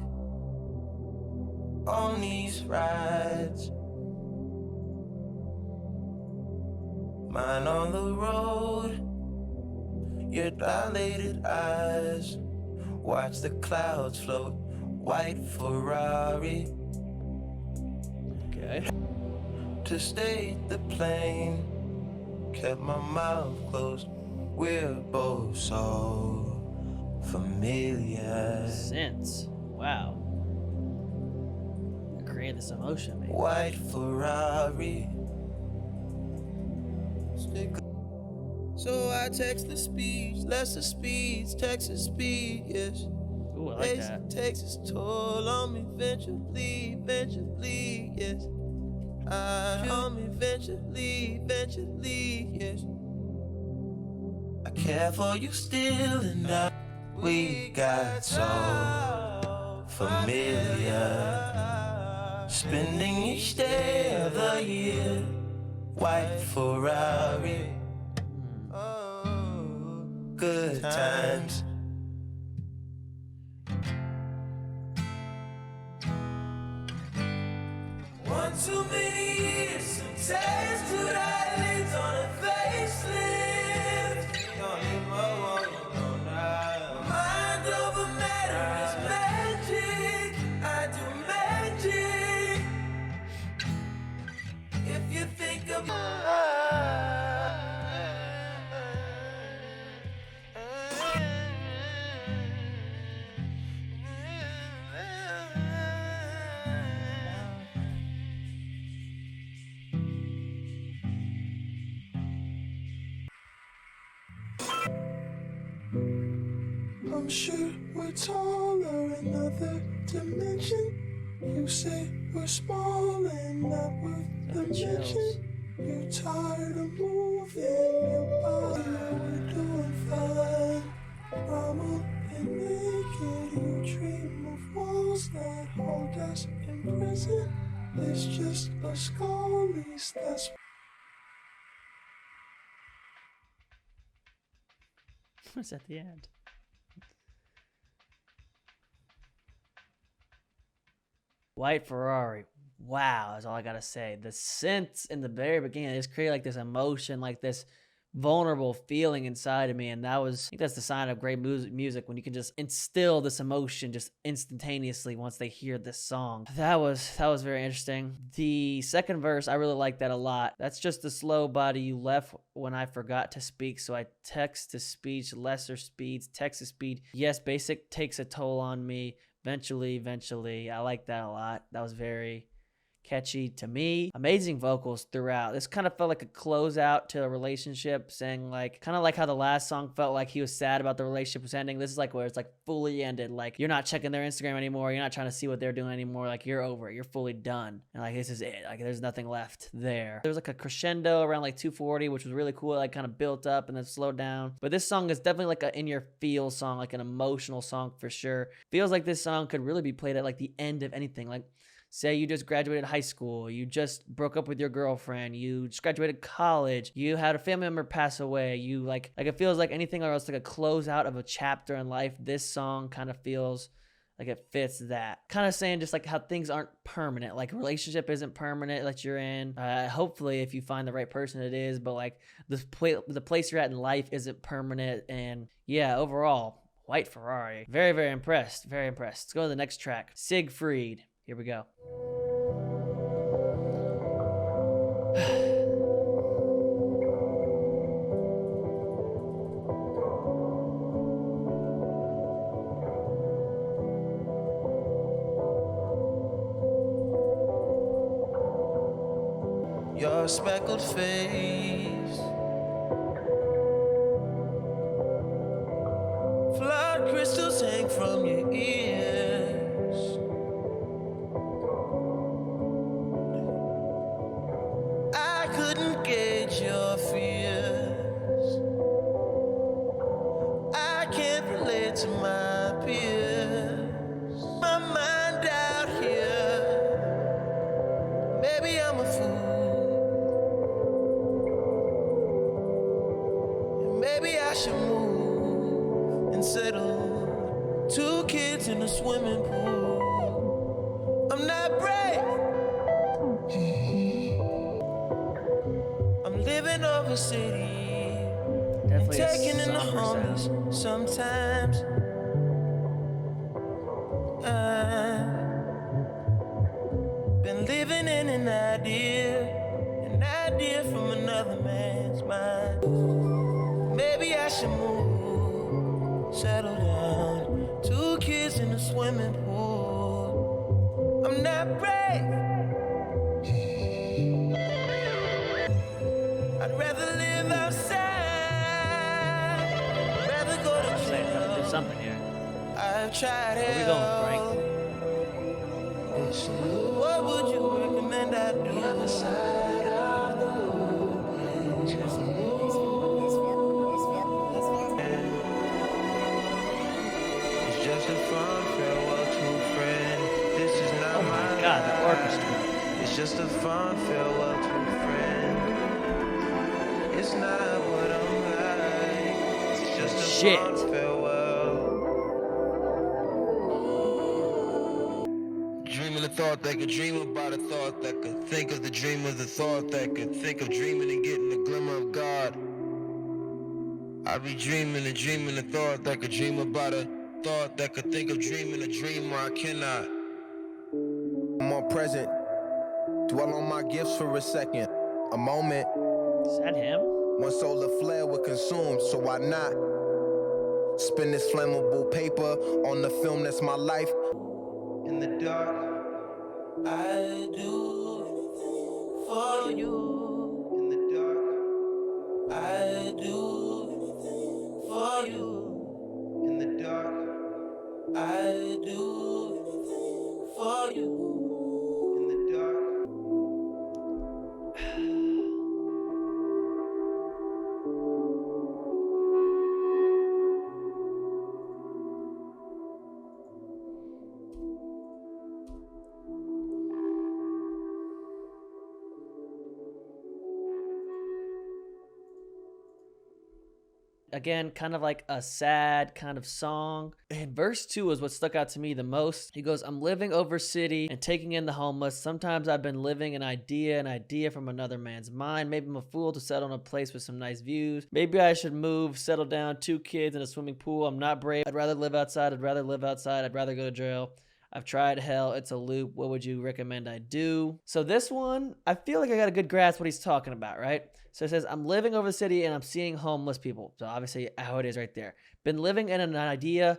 on these rides. Mine on the road, your dilated eyes. Watch the clouds float, white Ferrari. Okay. To stay the plane, kept my mouth closed. We're both so familiar. Since, wow. Create this emotion, man. White Ferrari. So I text the speech, lesser speeds, Texas speed, yes. Ooh, I like that. Takes its toll on me eventually, yes. On me eventually, yes. I care for you still, and now we got so familiar. Spending each day of the year, white Ferarri. Good times. One too many years, some tattooed eyelids on a facelift. Mind over matter is magic. I do magic. If you think of I'm sure we're taller in other dimension. You say we're small and not worth the mention. You're tired of moving your body. We're doing fine. I'm up and naked. You dream of walls that hold us in prison. It's just a scullies. That's What's at the end? White Ferarri. Wow, that's all I gotta say. The synths in the very beginning just create like this emotion, like this vulnerable feeling inside of me, and I think that's the sign of great music, when you can just instill this emotion just instantaneously once they hear this song. That was very interesting. The second verse, I really like that a lot. That's just the slow body you left when I forgot to speak, so I text to speech, lesser speeds, text to speed. Yes, basic takes a toll on me. Eventually. I like that a lot. That was very catchy to me. Amazing vocals throughout. This kind of felt like a closeout to a relationship, saying like, kind of like how the last song felt like he was sad about the relationship was ending. This is like where it's like fully ended. Like, you're not checking their Instagram anymore. You're not trying to see what they're doing anymore. Like, you're over it. You're fully done. And like, this is it. Like, there's nothing left there. There was like a crescendo around like 240, which was really cool. It like kind of built up and then slowed down. But this song is definitely like a in your feel song, like an emotional song for sure. Feels like this song could really be played at like the end of anything. Like, say you just graduated high school, you just broke up with your girlfriend, you just graduated college, you had a family member pass away, you like it feels like anything else, like a closeout of a chapter in life. This song kind of feels like it fits that. Kind of saying just like how things aren't permanent, like relationship isn't permanent that you're in. Hopefully if you find the right person it is, but like the place you're at in life isn't permanent. And yeah, overall, White Ferarri. Very, very impressed. Very impressed. Let's go to the next track. Seigfried. Here we go. Your speckled face, flood crystals hang from your ears. I couldn't gauge your fears. I can't relate to my peers. My mind out here. Maybe I'm a fool. Maybe I should move and settle. 2 kids in a swimming pool. I'm not brave. I'm living over city. Definitely and taking in the somber homies sound. sometimes. Been living in an idea from another man's mind. Maybe I should move, settle down. 2 kids in a swimming pool. I'm not brave. I'd rather live outside. Rather go to jail. There's something here. I've tried Where we going, Frank? What would you recommend I do? The other side of the moon. It's just a fond farewell to a friend. just a fond farewell to a friend. It's not what I'm like. It's just a Shit. fond farewell. Dreaming the thought that could dream about a thought that could think of the dream of the thought that could think of dreaming and getting the glimmer of God. I be dreaming and dreaming a thought that could dream about a thought that could think of dreaming a dream where I cannot. I'm more present. Dwell on my gifts for a second. A moment. Is that him? One solar flare would consume, so why not? Spin this flammable paper on the film that's my life. In the dark, I do anything for you. In the dark, I do anything for you. In the dark, I do anything for you. In the dark. Again, kind of like a sad kind of song. And verse 2 is what stuck out to me the most. He goes, I'm living over city and taking in the homeless. Sometimes I've been living an idea from another man's mind. Maybe I'm a fool to settle in a place with some nice views. Maybe I should move, settle down, 2 kids in a swimming pool. I'm not brave. I'd rather live outside. I'd rather go to jail. I've tried hell. It's a loop. What would you recommend I do? So this one, I feel like I got a good grasp what he's talking about, right? So it says, I'm living over the city and I'm seeing homeless people. So obviously how it is right there. Been living in an idea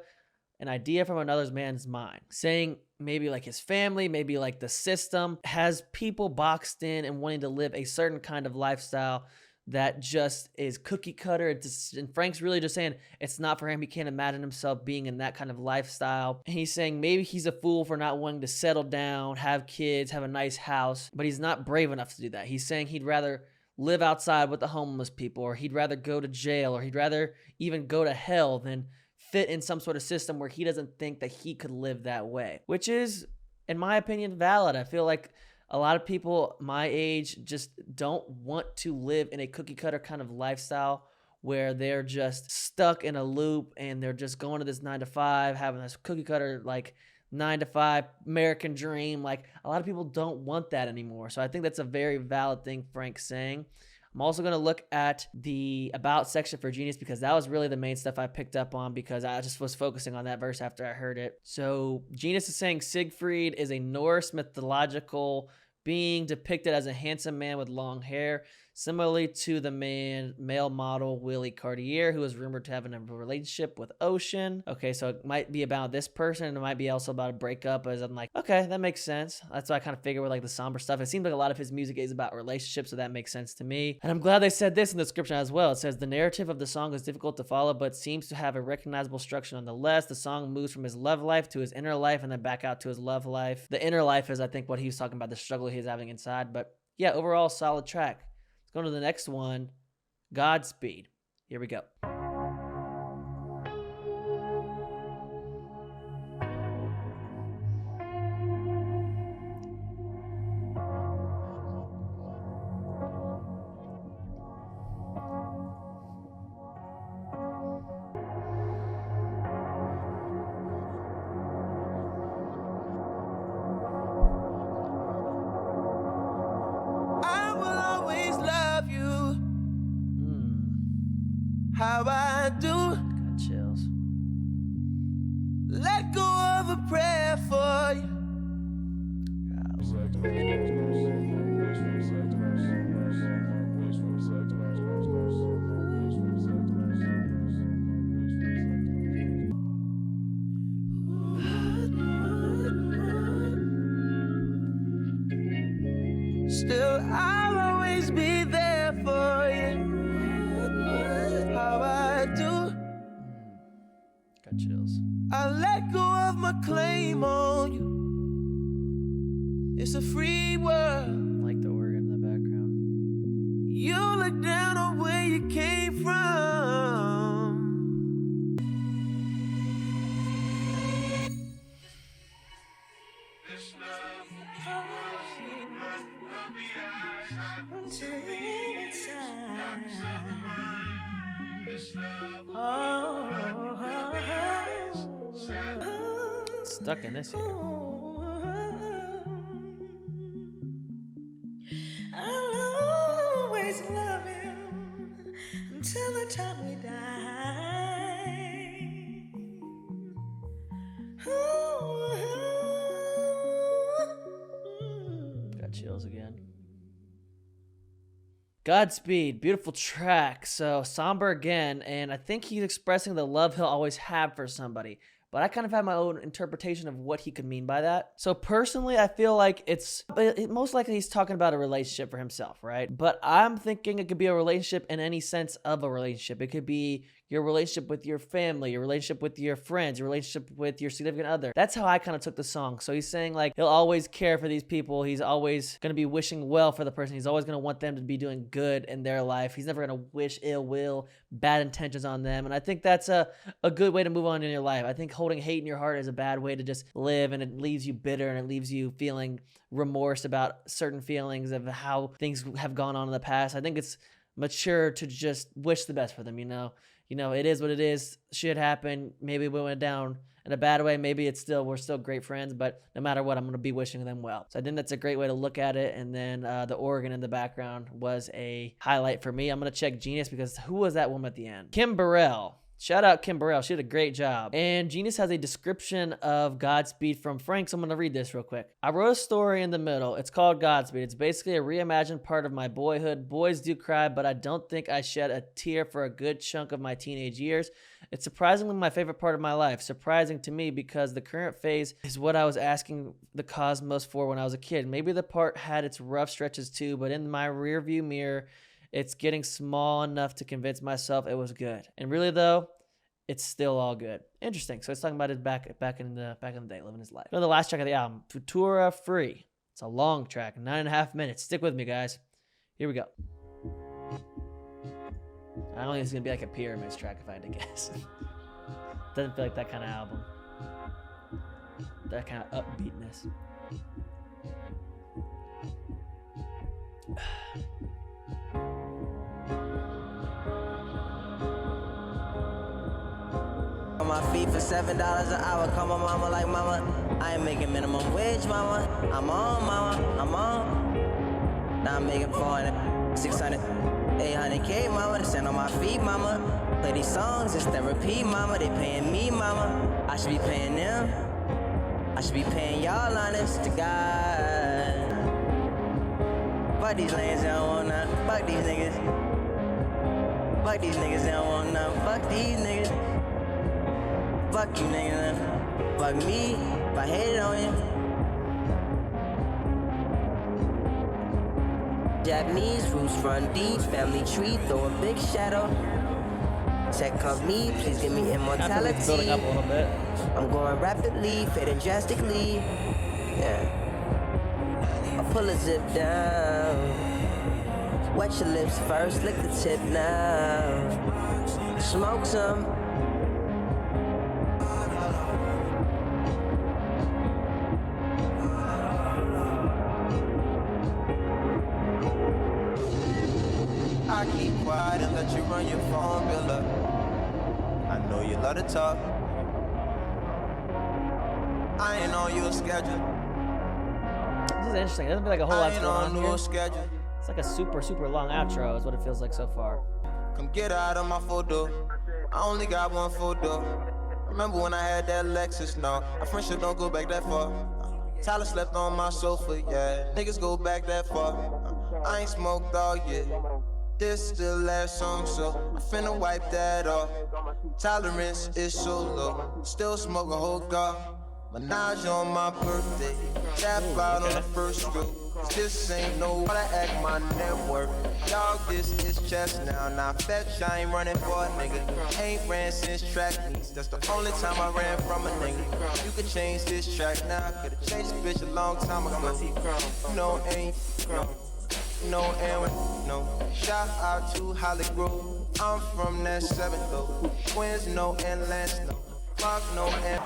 from another man's mind. Saying maybe like his family, maybe like the system has people boxed in and wanting to live a certain kind of lifestyle that just is cookie cutter. And Frank's really just saying it's not for him. He can't imagine himself being in that kind of lifestyle. And he's saying maybe he's a fool for not wanting to settle down, have kids, have a nice house, but he's not brave enough to do that. He's saying he'd rather live outside with the homeless people, or he'd rather go to jail, or he'd rather even go to hell than fit in some sort of system where he doesn't think that he could live that way, which is, in my opinion, valid. I feel like a lot of people my age just don't want to live in a cookie cutter kind of lifestyle where they're just stuck in a loop and they're just going to this 9 to 5, having this cookie cutter like 9 to 5 American dream. Like, a lot of people don't want that anymore. So I think that's a very valid thing Frank's saying. I'm also going to look at the about section for Genius because that was really the main stuff I picked up on because I just was focusing on that verse after I heard it. So Genius is saying Seigfried is a Norse mythological being depicted as a handsome man with long hair, similarly to the male model Willie Cartier, who is rumored to have a relationship with Ocean. Okay, so it might be about this person, and it might be also about a breakup, as I'm like, okay, that makes sense. That's what I kind of figure with like the somber stuff. It seems like a lot of his music is about relationships, so that makes sense to me. And I'm glad they said this in the description as well. It says, the narrative of the song is difficult to follow, but seems to have a recognizable structure nonetheless. The song moves from his love life to his inner life, and then back out to his love life. The inner life is, I think, what he was talking about, the struggle he's having inside. But yeah, overall, solid track. Go to the next one, Godspeed. Here we go. How I do. Got chills. Let go of a prayer for you. Still, I'll always be there for you. How I do. Got chills. I let go of my claim on you. It's a free world. I like the organ in the background. You look down on where you came from. until the inside. Oh, Stuck in this here. I'll always love him until the time we die. Got chills again. Godspeed, beautiful track. So somber again, and I think he's expressing the love he'll always have for somebody. But I kind of have my own interpretation of what he could mean by that. So personally, I feel like most likely he's talking about a relationship for himself, right? But I'm thinking it could be a relationship in any sense of a relationship. It could be your relationship with your family, your relationship with your friends, your relationship with your significant other. That's how I kind of took the song. So he's saying like he'll always care for these people. He's always going to be wishing well for the person. He's always going to want them to be doing good in their life. He's never going to wish ill will, bad intentions on them. And I think that's a good way to move on in your life. I think holding hate in your heart is a bad way to just live, and it leaves you bitter and it leaves you feeling remorse about certain feelings of how things have gone on in the past. I think it's mature to just wish the best for them, you know, it is what it is. Shit happened. Maybe we went down in a bad way. Maybe we're still great friends, but no matter what, I'm going to be wishing them well. So I think that's a great way to look at it. And then the organ in the background was a highlight for me. I'm going to check Genius because who was that woman at the end? Kim Burrell. Shout out Kim Burrell. She did a great job. And Genius has a description of Godspeed from Frank, so I'm going to read this real quick. I wrote a story in the middle. It's called Godspeed. It's basically a reimagined part of my boyhood. Boys do cry, but I don't think I shed a tear for a good chunk of my teenage years. It's surprisingly my favorite part of my life. Surprising to me because the current phase is what I was asking the cosmos for when I was a kid. Maybe the part had its rough stretches too, but in my rearview mirror, it's getting small enough to convince myself it was good. And really though, it's still all good. Interesting. So it's talking about his back in the day, living his life. The last track of the album, Futura Free. It's a long track, 9.5 minutes. Stick with me, guys. Here we go. I don't think it's gonna be like a Pyramids track if I had to guess. Doesn't feel like that kind of album. That kind of upbeatness. On my feet for $7 an hour. Call my mama like mama. I ain't making minimum wage, mama. I'm on, mama. I'm on. Now I'm making 400, 600, 800K, mama. To stand on my feet, mama. Play these songs, it's therapy, mama. They paying me, mama. I should be paying them. I should be paying y'all, honest to God. Fuck these lanes, they don't want none. Fuck these niggas. Fuck these niggas, they don't want none. Fuck these niggas. Fuck you, nigga. Fuck me, if I hated on you. Japanese roots run deep, family tree, throw a big shadow. Check of me, please give me immortality. It's building up a little bit. I'm going rapidly, fading drastically. Yeah. I pull a zip down. Wet your lips first, lick the tip now. Smoke some. I keep quiet and let you run your phone bill up. I know you love to talk. I ain't on your schedule. This is interesting. It doesn't feel like a whole lot going on here. Schedule. It's like a super long outro is what it feels like so far. Come get out of my photo. I only got one photo. Remember when I had that Lexus? No, our friendship don't go back that far. Tyler slept on my sofa, yeah. Niggas go back that far. I ain't smoked all year. This the last song, so I finna wipe that off. Tolerance is so low. Still smoke a whole gar. Menage on my birthday. Tap out on the first stroke. This ain't no what I act my network. Dog, this is chess now. Now fetch, I ain't running for a nigga. Ain't ran since track meets. That's the only time I ran from a nigga. You could change this track now. Could've changed this bitch a long time ago. No, ain't no, and no. Shout out to Hollywood. I'm from that 7th though. Twins, no, and Lance, no. Fuck, no, and.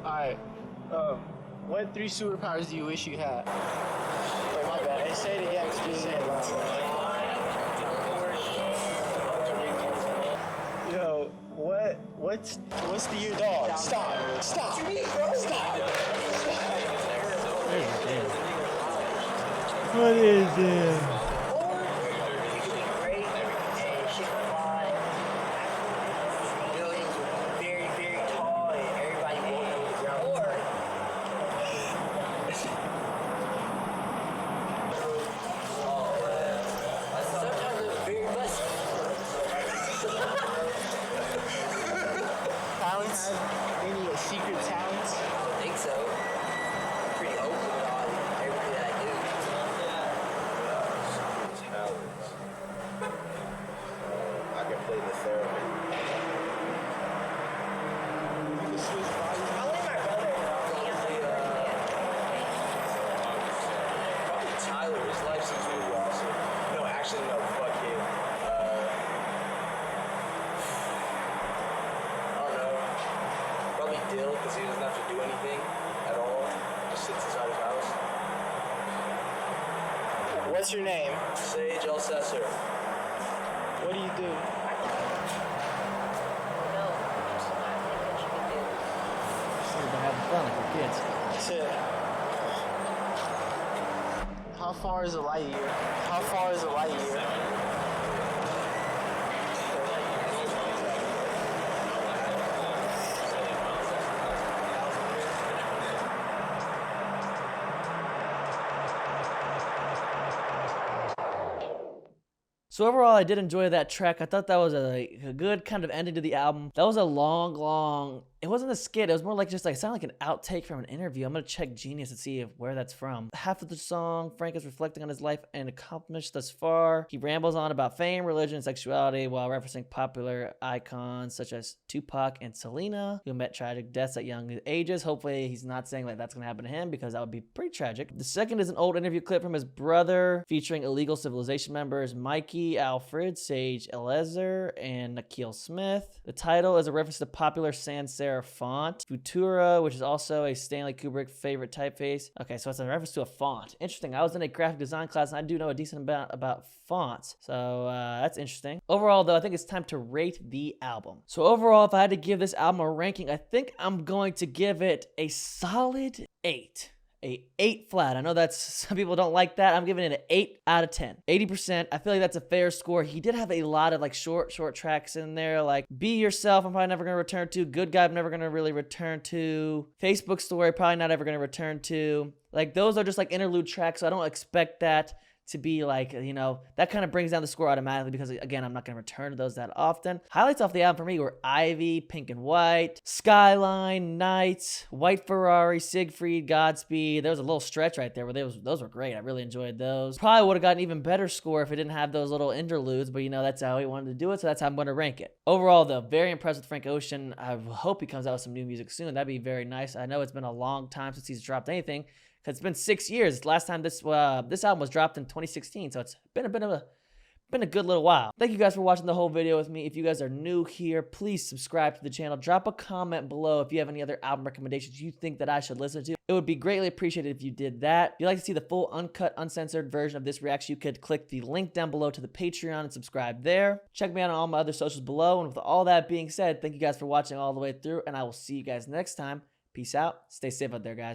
Alright. What 3 superpowers do you wish you had? Wait, my bad. Hey, say it again. Just say it loud. Yo, what's the year? Dog, stop. Stop. What do you mean, bro? Stop. What is it? Any secret talents? I don't think so. I'm pretty open about everything that I do. Talents. I can play the theremin. You can switch bodies. Probably Tyler. His life seems really awesome. No, actually, no. Fuck him. I don't know. Probably Dill, because he doesn't have to do anything at all. Just sits inside his house. What's your name? Sage Alcessor. What do you do? They're having fun like we're kids. That's it. How far is a light year? How far is a light year? So overall, I did enjoy that track. I thought that was a good kind of ending to the album. That was a long, it wasn't a skit. It was more like just like, it sounded like an outtake from an interview. I'm going to check Genius and see where that's from. Half of the song, Frank is reflecting on his life and accomplishments thus far. He rambles on about fame, religion, and sexuality while referencing popular icons such as Tupac and Selena, who met tragic deaths at young ages. Hopefully he's not saying like that's going to happen to him, because that would be pretty tragic. The second is an old interview clip from his brother featuring Illegal Civilization members Mikey, Alfred, Sage Elezer, and Nikhil Smith. The title is a reference to popular sans serif font, Futura, which is also a Stanley Kubrick favorite typeface. Okay, so it's a reference to a font. Interesting. I was in a graphic design class and I do know a decent amount about fonts, so that's interesting. Overall, though, I think it's time to rate the album. So overall, if I had to give this album a ranking, I think I'm going to give it a solid 8. A 8 flat. I know that's, some people don't like that. I'm giving it an 8 out of 10. 80%. I feel like that's a fair score. He did have a lot of like short tracks in there, like Be Yourself, I'm probably never going to return to. Good Guy, I'm never going to really return to. Facebook Story, probably not ever going to return to. Like, those are just like interlude tracks, so I don't expect that to be like, you know, that kind of brings down the score automatically, because again, I'm not going to return to those that often. Highlights off the album for me were Ivy, Pink and White, Skyline, Nights, White Ferarri, Siegfried, Godspeed. There was a little stretch right there where those were great. I really enjoyed those. Probably would have gotten an even better score if it didn't have those little interludes, but you know, that's how he wanted to do it, so that's how I'm going to rank it. Overall, though, very impressed with Frank Ocean. I hope he comes out with some new music soon. That'd be very nice. I know it's been a long time since he's dropped anything, because it's been 6 years. Last time this album was dropped in 2016, so it's been a good little while. Thank you guys for watching the whole video with me. If you guys are new here, please subscribe to the channel. Drop a comment below if you have any other album recommendations you think that I should listen to. It would be greatly appreciated if you did that. If you'd like to see the full uncut, uncensored version of this reaction, you could click the link down below to the Patreon and subscribe there. Check me out on all my other socials below. And with all that being said, thank you guys for watching all the way through, and I will see you guys next time. Peace out. Stay safe out there, guys.